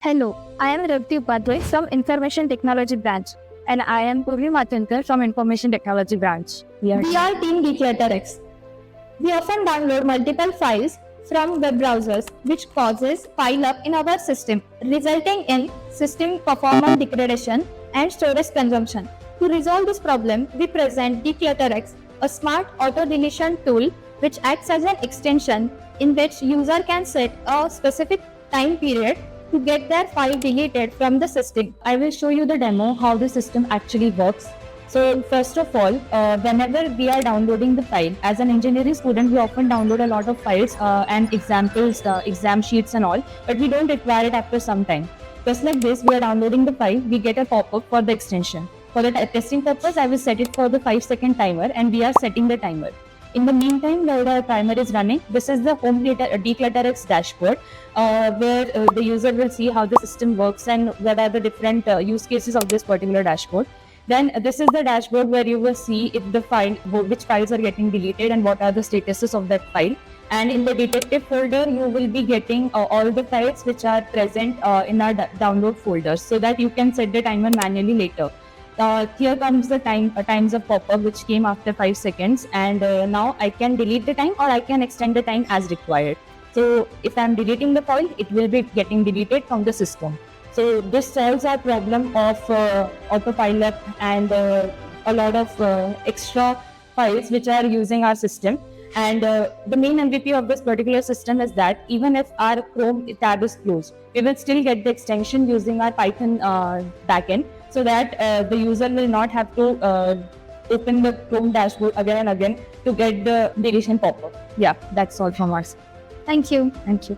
Hello, I am Ravti Upadhyay from Information Technology Branch, and I am Purvi Mathankar from Information Technology Branch. We are Team DeclutterX. We often download multiple files from web browsers, which causes pile up in our system, resulting in system performance degradation and storage consumption. To resolve this problem, we present DeclutterX, a smart auto deletion tool which acts as an extension in which user can set a specific time period to get their file deleted from the system. I will show you the demo how the system actually works. So first of all, whenever we are downloading the file, as an engineering student, we often download a lot of files and examples, exam sheets and all, but we don't require it after some time. Just like this, we are downloading the file, we get a pop-up for the extension. For the testing purpose, I will set it for the 5-second timer, and we are setting the timer. In the meantime, while the timer is running, this is the home DeclutterX dashboard, where the user will see how the system works and what are the different use cases of this particular dashboard. Then this is the dashboard where you will see if the file, which files are getting deleted and what are the statuses of that file. And in the detective folder, you will be getting all the files which are present in our download folders, so that you can set the timer manually later. Here comes the times of pop-up which came after 5 seconds, and now I can delete the time or I can extend the time as required. So if I'm deleting the file, it will be getting deleted from the system. So this solves our problem of autopilot and a lot of extra files which are using our system. And the main MVP of this particular system is that even if our Chrome tab is closed, we will still get the extension using our Python backend, so that the user will not have to open the Chrome dashboard again and again to get the deletion pop-up. Yeah, that's all from us. Thank you. Thank you.